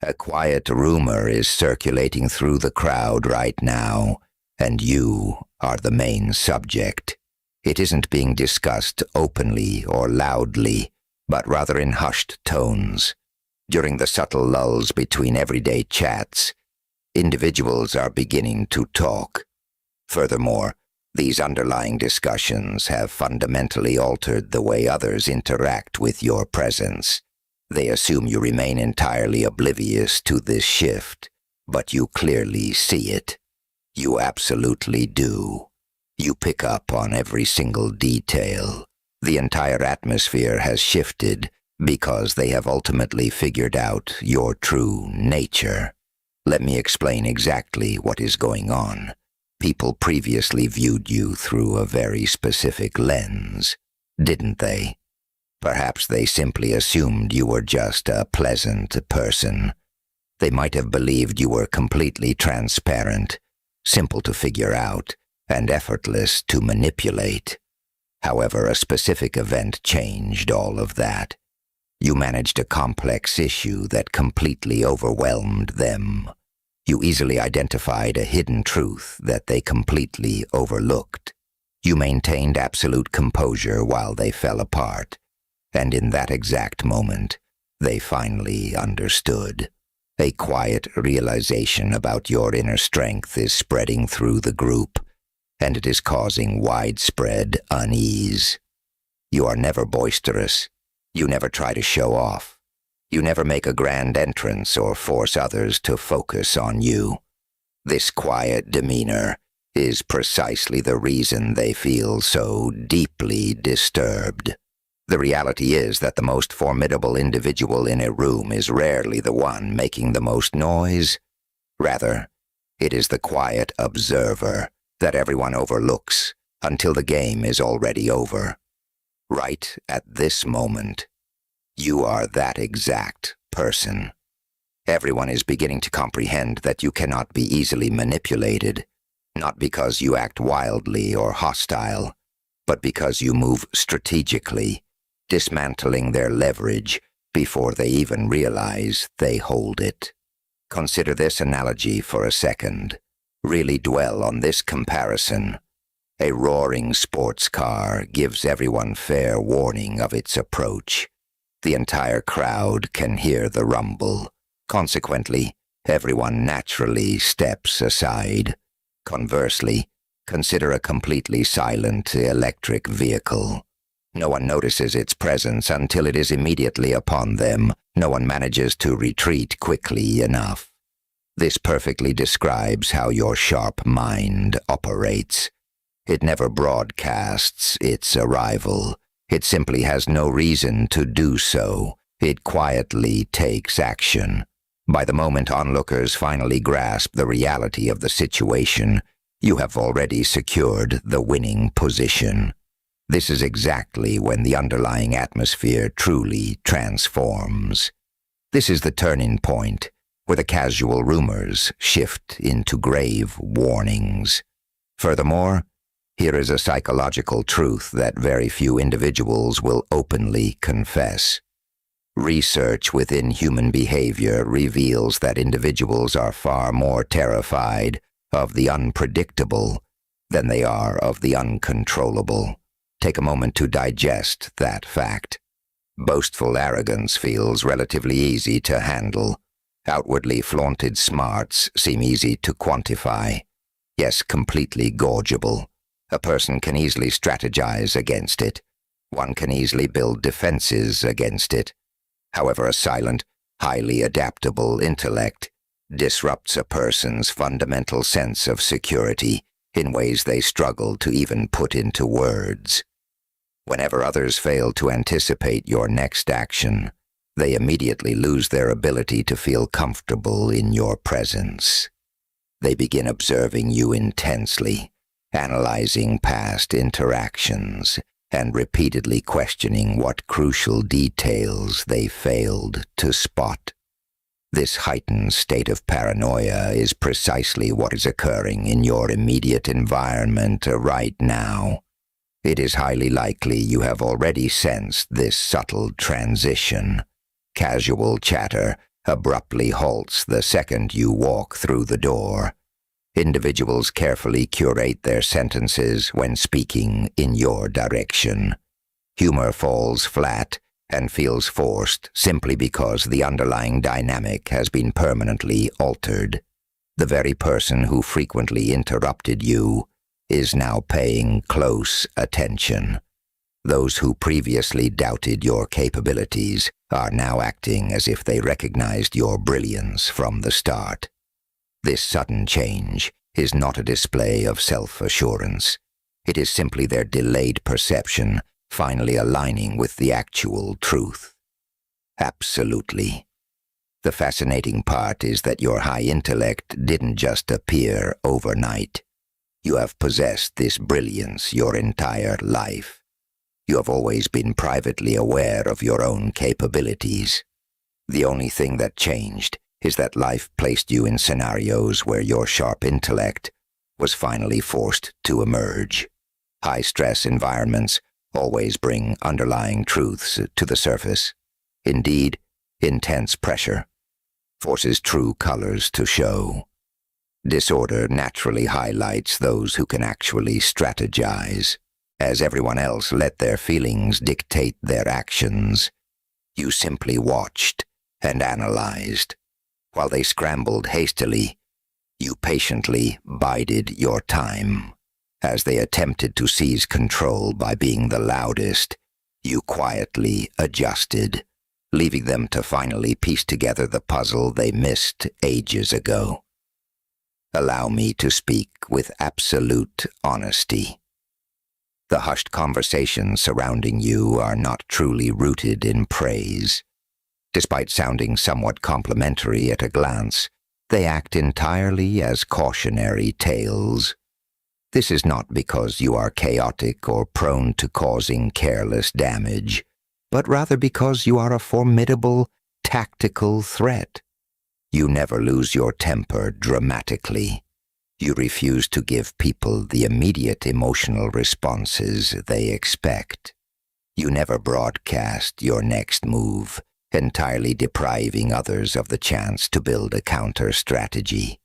A quiet rumor is circulating through the crowd right now, and you are the main subject. It isn't being discussed openly or loudly, but rather in hushed tones. During the subtle lulls between everyday chats, individuals are beginning to talk. Furthermore, these underlying discussions have fundamentally altered the way others interact with your presence. They assume you remain entirely oblivious to this shift, but you clearly see it. You absolutely do. You pick up on every single detail. The entire atmosphere has shifted because they have ultimately figured out your true nature. Let me explain exactly what is going on. People previously viewed you through a very specific lens, didn't they? Perhaps they simply assumed you were just a pleasant person. They might have believed you were completely transparent, simple to figure out, and effortless to manipulate. However, a specific event changed all of that. You managed a complex issue that completely overwhelmed them. You easily identified a hidden truth that they completely overlooked. You maintained absolute composure while they fell apart. And in that exact moment, they finally understood. A quiet realization about your inner strength is spreading through the group, and it is causing widespread unease. You are never boisterous. You never try to show off. You never make a grand entrance or force others to focus on you. This quiet demeanor is precisely the reason they feel so deeply disturbed. The reality is that the most formidable individual in a room is rarely the one making the most noise. Rather, it is the quiet observer that everyone overlooks until the game is already over. Right at this moment, you are that exact person. Everyone is beginning to comprehend that you cannot be easily manipulated, not because you act wildly or hostile, but because you move strategically, dismantling their leverage before they even realize they hold it. Consider this analogy for a second. Really dwell on this comparison. A roaring sports car gives everyone fair warning of its approach. The entire crowd can hear the rumble. Consequently, everyone naturally steps aside. Conversely, consider a completely silent electric vehicle. No one notices its presence until it is immediately upon them. No one manages to retreat quickly enough. This perfectly describes how your sharp mind operates. It never broadcasts its arrival. It simply has no reason to do so. It quietly takes action. By the moment onlookers finally grasp the reality of the situation, you have already secured the winning position. This is exactly when the underlying atmosphere truly transforms. This is the turning point, where the casual rumors shift into grave warnings. Furthermore, here is a psychological truth that very few individuals will openly confess. Research within human behavior reveals that individuals are far more terrified of the unpredictable than they are of the uncontrollable. Take a moment to digest that fact. Boastful arrogance feels relatively easy to handle. Outwardly flaunted smarts seem easy to quantify. Yes, completely gorgeable. A person can easily strategize against it. One can easily build defenses against it. However, a silent, highly adaptable intellect disrupts a person's fundamental sense of security in ways they struggle to even put into words. Whenever others fail to anticipate your next action, they immediately lose their ability to feel comfortable in your presence. They begin observing you intensely, analyzing past interactions, and repeatedly questioning what crucial details they failed to spot. This heightened state of paranoia is precisely what is occurring in your immediate environment right now. It is highly likely you have already sensed this subtle transition. Casual chatter abruptly halts the second you walk through the door. Individuals carefully curate their sentences when speaking in your direction. Humor falls flat and feels forced simply because the underlying dynamic has been permanently altered. The very person who frequently interrupted you is now paying close attention. Those who previously doubted your capabilities are now acting as if they recognized your brilliance from the start. This sudden change is not a display of self-assurance. It is simply their delayed perception finally aligning with the actual truth. Absolutely. The fascinating part is that your high intellect didn't just appear overnight. You have possessed this brilliance your entire life. You have always been privately aware of your own capabilities. The only thing that changed is that life placed you in scenarios where your sharp intellect was finally forced to emerge. High-stress environments always bring underlying truths to the surface. Indeed, intense pressure forces true colors to show. Disorder naturally highlights those who can actually strategize. As everyone else let their feelings dictate their actions, you simply watched and analyzed. While they scrambled hastily, you patiently bided your time. As they attempted to seize control by being the loudest, you quietly adjusted, leaving them to finally piece together the puzzle they missed ages ago. Allow me to speak with absolute honesty. The hushed conversations surrounding you are not truly rooted in praise. Despite sounding somewhat complimentary at a glance, they act entirely as cautionary tales. This is not because you are chaotic or prone to causing careless damage, but rather because you are a formidable tactical threat. You never lose your temper dramatically. You refuse to give people the immediate emotional responses they expect. You never broadcast your next move, entirely depriving others of the chance to build a counter-strategy.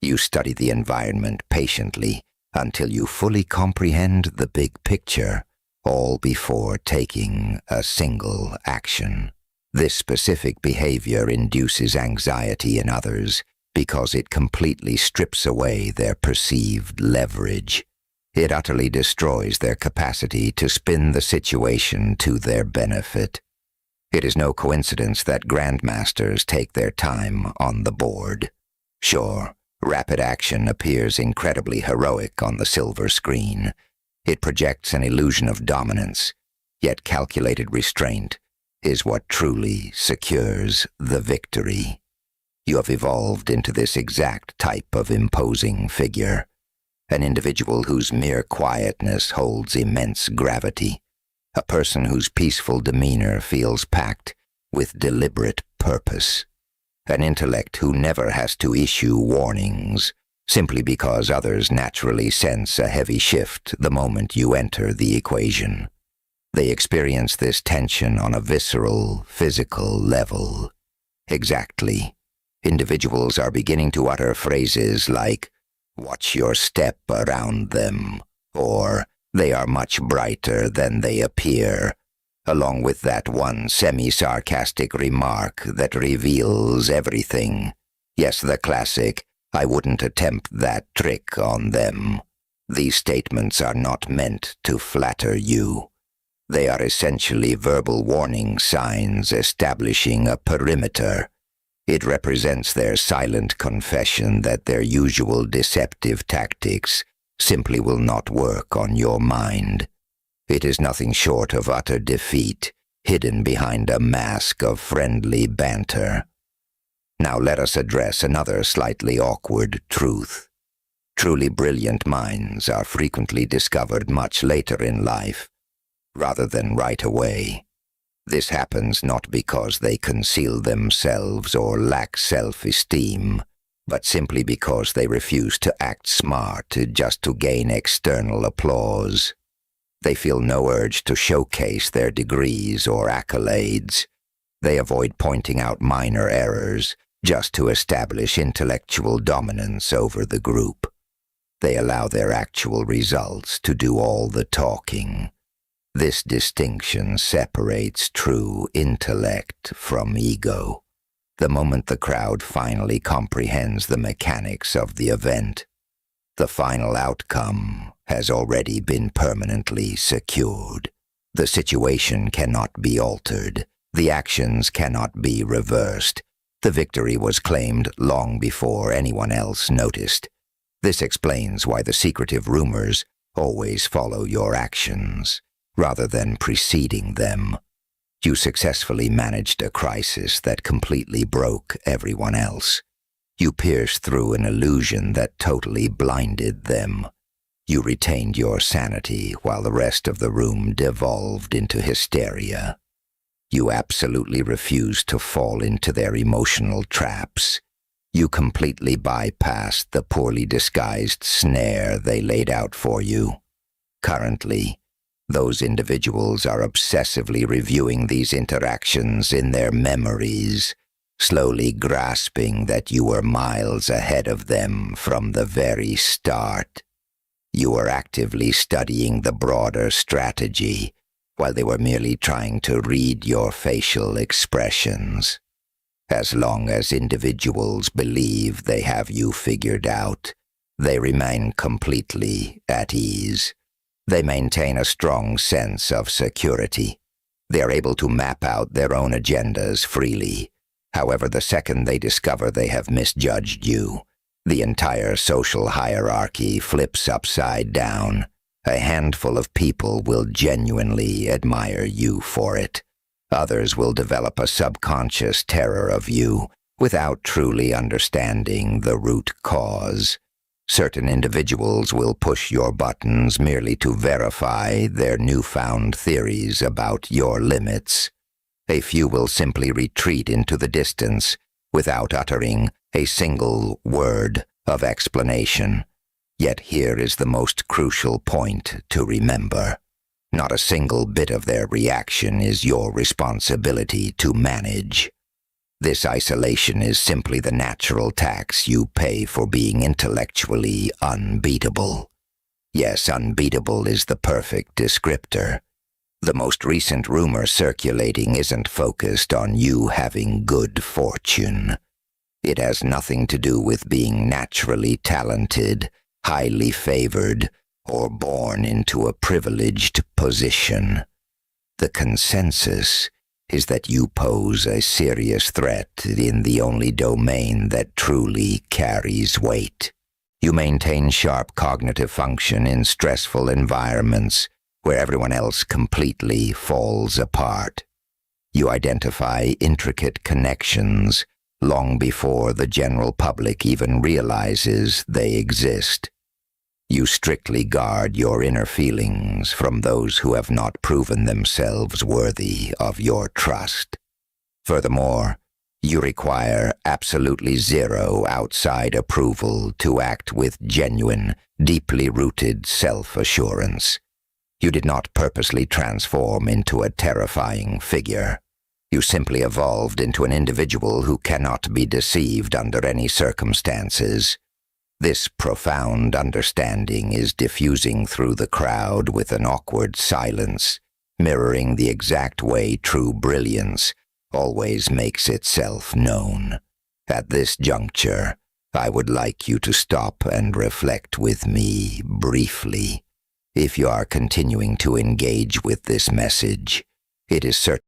You study the environment patiently until you fully comprehend the big picture, all before taking a single action. This specific behavior induces anxiety in others because it completely strips away their perceived leverage. It utterly destroys their capacity to spin the situation to their benefit. It is no coincidence that grandmasters take their time on the board. Sure, rapid action appears incredibly heroic on the silver screen. It projects an illusion of dominance, yet calculated restraint is what truly secures the victory. You have evolved into this exact type of imposing figure, an individual whose mere quietness holds immense gravity, a person whose peaceful demeanor feels packed with deliberate purpose, an intellect who never has to issue warnings simply because others naturally sense a heavy shift the moment you enter the equation. They experience this tension on a visceral, physical level. Exactly. Individuals are beginning to utter phrases like, "Watch your step around them," or "They are much brighter than they appear," along with that one semi-sarcastic remark that reveals everything. Yes, the classic, "I wouldn't attempt that trick on them." These statements are not meant to flatter you. They are essentially verbal warning signs establishing a perimeter. It represents their silent confession that their usual deceptive tactics simply will not work on your mind. It is nothing short of utter defeat, hidden behind a mask of friendly banter. Now let us address another slightly awkward truth. Truly brilliant minds are frequently discovered much later in life, rather than right away. This happens not because they conceal themselves or lack self-esteem, but simply because they refuse to act smart just to gain external applause. They feel no urge to showcase their degrees or accolades. They avoid pointing out minor errors just to establish intellectual dominance over the group. They allow their actual results to do all the talking. This distinction separates true intellect from ego. The moment the crowd finally comprehends the mechanics of the event, the final outcome has already been permanently secured. The situation cannot be altered. The actions cannot be reversed. The victory was claimed long before anyone else noticed. This explains why the secretive rumors always follow your actions, rather than preceding them. You successfully managed a crisis that completely broke everyone else. You pierced through an illusion that totally blinded them. You retained your sanity while the rest of the room devolved into hysteria. You absolutely refused to fall into their emotional traps. You completely bypassed the poorly disguised snare they laid out for you. Currently, those individuals are obsessively reviewing these interactions in their memories, slowly grasping that you were miles ahead of them from the very start. You were actively studying the broader strategy, while they were merely trying to read your facial expressions. As long as individuals believe they have you figured out, they remain completely at ease. They maintain a strong sense of security. They are able to map out their own agendas freely. However, the second they discover they have misjudged you, the entire social hierarchy flips upside down. A handful of people will genuinely admire you for it. Others will develop a subconscious terror of you without truly understanding the root cause. Certain individuals will push your buttons merely to verify their newfound theories about your limits. A few will simply retreat into the distance without uttering a single word of explanation. Yet here is the most crucial point to remember. Not a single bit of their reaction is your responsibility to manage. This isolation is simply the natural tax you pay for being intellectually unbeatable. Yes, unbeatable is the perfect descriptor. The most recent rumor circulating isn't focused on you having good fortune. It has nothing to do with being naturally talented, highly favored, or born into a privileged position. The consensus is that you pose a serious threat in the only domain that truly carries weight. You maintain sharp cognitive function in stressful environments where everyone else completely falls apart. You identify intricate connections long before the general public even realizes they exist. You strictly guard your inner feelings from those who have not proven themselves worthy of your trust. Furthermore, you require absolutely zero outside approval to act with genuine, deeply rooted self-assurance. You did not purposely transform into a terrifying figure. You simply evolved into an individual who cannot be deceived under any circumstances. This profound understanding is diffusing through the crowd with an awkward silence, mirroring the exact way true brilliance always makes itself known. At this juncture, I would like you to stop and reflect with me briefly. If you are continuing to engage with this message, it is certain